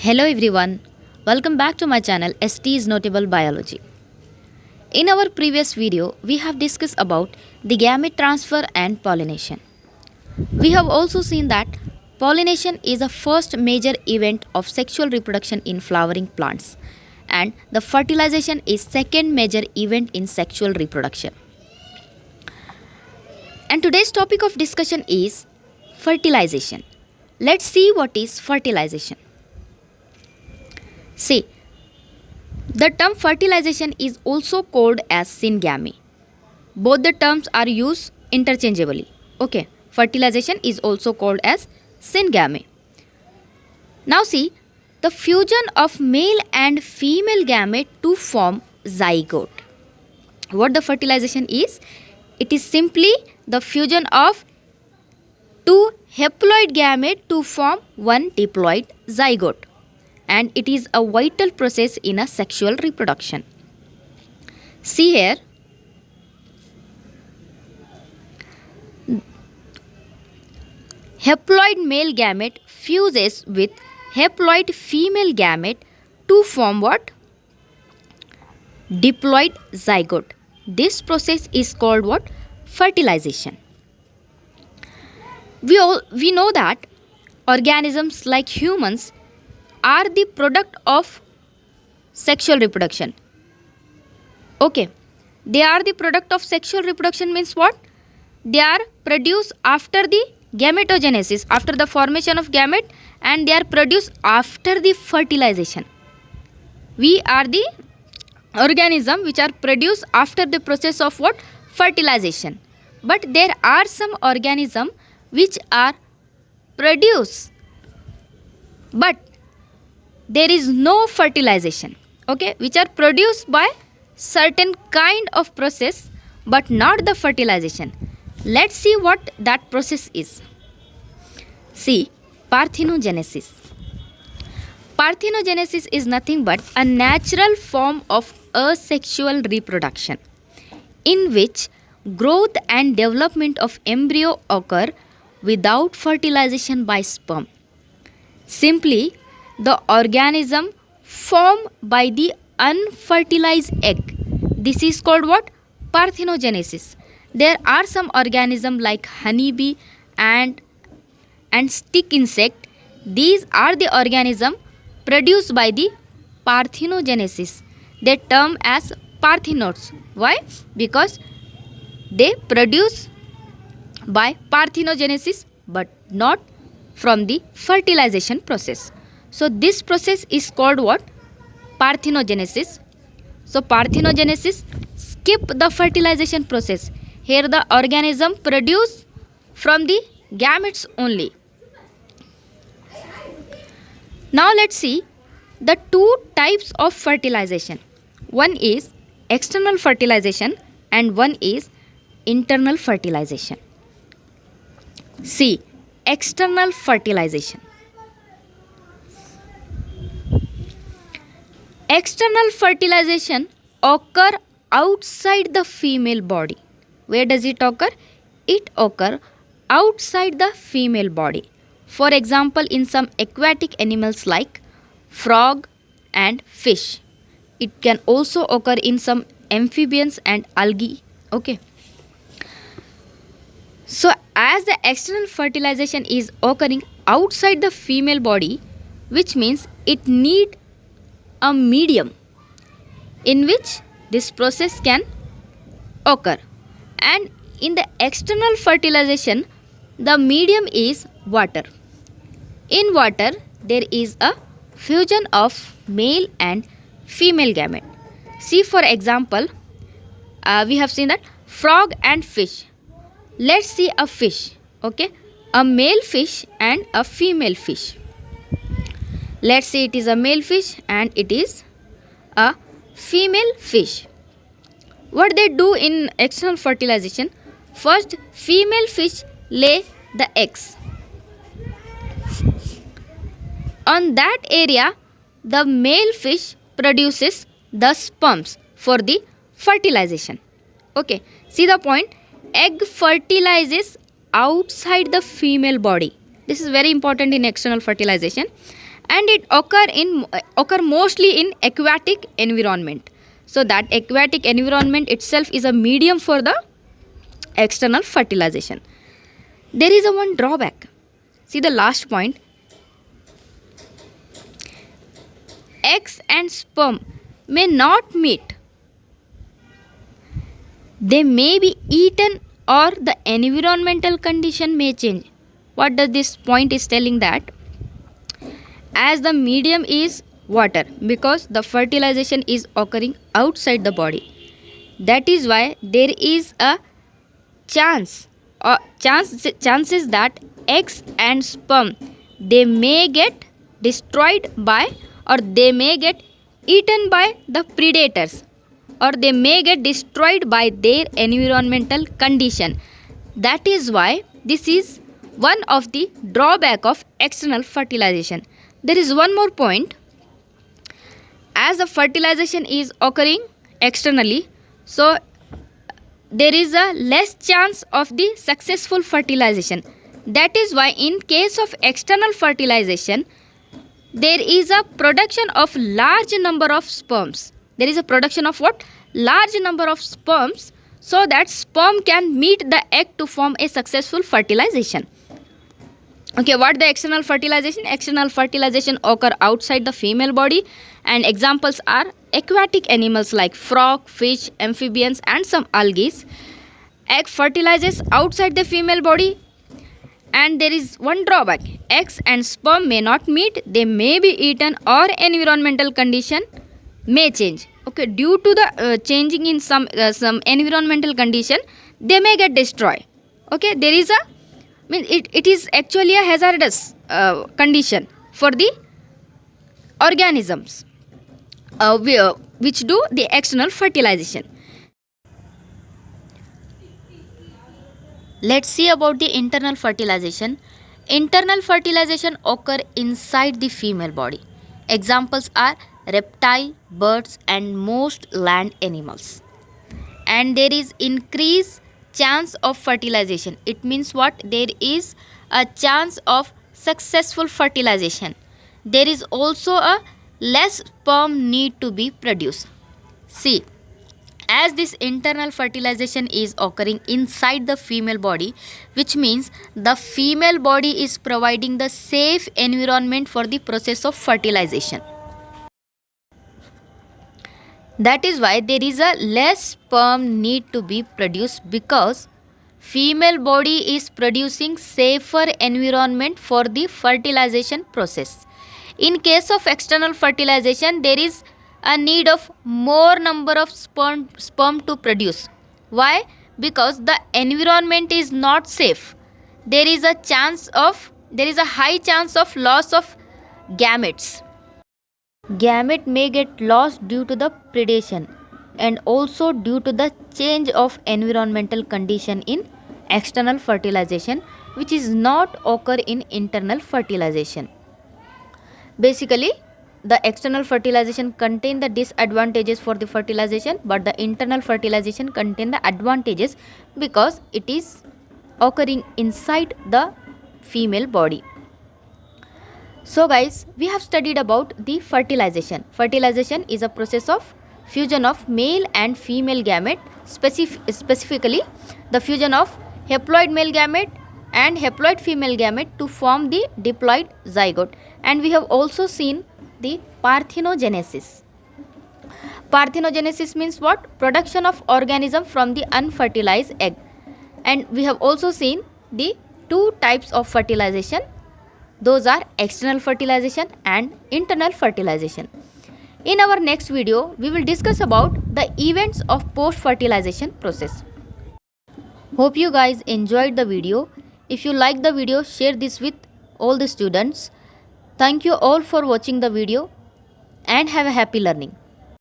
Hello everyone, welcome back to my channel ST's Notable Biology. In our previous video, we have discussed about the gamete transfer and pollination. We have also seen that pollination is the first major event of sexual reproduction in flowering plants and the fertilization is second major event in sexual reproduction. And today's topic of discussion is fertilization. Let's see what is fertilization. See, the term fertilization is also called as syngamy. Both the terms are used interchangeably. Okay, fertilization is also called as syngamy. Now see, the fusion of male and female gamete to form zygote. What the fertilization is? It is simply the fusion of two haploid gamete to form one diploid zygote. And it is a vital process in a sexual reproduction. See here, haploid male gamete fuses with haploid female gamete to form what? Diploid zygote. This process is called what? Fertilization. We know that organisms like humans are the product of sexual reproduction. Okay, they are the product of sexual reproduction means what? They are produced after the gametogenesis, after the formation of gamete, and they are produced after the fertilization. We are the organism which are produced after the process of what? Fertilization. But there are some organisms which are produced but there is no fertilization, okay, which are produced by certain kind of process but not the fertilization. Let's see what that process is. See, parthenogenesis. Parthenogenesis is nothing but a natural form of asexual reproduction in which growth and development of embryo occur without fertilization by sperm. Simply, the organism formed by the unfertilized egg. This is called what? Parthenogenesis. There are some organisms like honeybee and stick insect. These are the organisms produced by the parthenogenesis. They term as parthenoids. Why? Because they produce by parthenogenesis but not from the fertilization process. So this process is called what? Parthenogenesis. So parthenogenesis skip the fertilization process. Here the organism produce from the gametes only. Now let's see the two types of fertilization. One is external fertilization and one is internal fertilization. See, external fertilization. External fertilization occur outside the female body. Where does it occur? It occur outside the female body. For example, in some aquatic animals like frog and fish. It can also occur in some amphibians and algae. Okay. So as the external fertilization is occurring outside the female body, which means it need a medium in which this process can occur. And in the external fertilization, the medium is water. In water, there is a fusion of male and female gamete. See, for example, we have seen that frog and fish. Let's see a fish, okay, a male fish and a female fish. Let's say it is a male fish and it is a female fish. What they do in external fertilization? First, female fish lay the eggs. On that area, the male fish produces the sperms for the fertilization. Okay, see the point? Egg fertilizes outside the female body. This is very important in external fertilization. and it occur mostly in aquatic environment. So that aquatic environment itself is a medium for the external fertilization. There is a one drawback. See the last point. Eggs and sperm may not meet. They may be eaten or the environmental condition may change. What does this point is telling? That as the medium is water, because the fertilization is occurring outside the body, that is why there is a chances that eggs and sperm, they may get destroyed by, or they may get eaten by the predators, or they may get destroyed by their environmental condition. That is why this is one of the drawback of external fertilization. There is one more point. As the fertilization is occurring externally, so there is a less chance of the successful fertilization. That is why in case of external fertilization, there is a production of large number of sperms. There is a production of what? Large number of sperms, so that sperm can meet the egg to form a successful fertilization. Okay, what the external fertilization? External fertilization occur outside the female body, and examples are aquatic animals like frog, fish, amphibians and some algae. Egg fertilizes outside the female body, and there is one drawback. Eggs and sperm may not meet, they may be eaten or environmental condition may change. Okay, due to the changing in some environmental condition, they may get destroyed. Okay, there is a it is actually a hazardous condition for the organisms which do the external fertilization. Let's see about the internal fertilization. Internal fertilization occur inside the female body. Examples are reptile, birds and most land animals. And there is increased chance of fertilization. It means what? There is a chance of successful fertilization. There is also a less sperm need to be produced. See, as this internal fertilization is occurring inside the female body, which means the female body is providing the safe environment for the process of fertilization. That is why there is a less sperm need to be produced, because female body is producing safer environment for the fertilization process. In case of external fertilization, there is a need of more number of sperm to produce. Why? Because the environment is not safe. There is a high chance of loss of gametes. Gamete may get lost due to the predation and also due to the change of environmental condition in external fertilization, which is not occur in internal fertilization. Basically, the external fertilization contain the disadvantages for the fertilization, but the internal fertilization contain the advantages because it is occurring inside the female body. So guys, we have studied about the fertilization. Fertilization is a process of fusion of male and female gamete, specifically the fusion of haploid male gamete and haploid female gamete to form the diploid zygote. And we have also seen the parthenogenesis. Parthenogenesis means what? Production of organism from the unfertilized egg. And we have also seen the two types of fertilization. Those are external fertilization and internal fertilization. In our next video, we will discuss about the events of post-fertilization process. Hope you guys enjoyed the video. If you like the video, share this with all the students. Thank you all for watching the video and have a happy learning.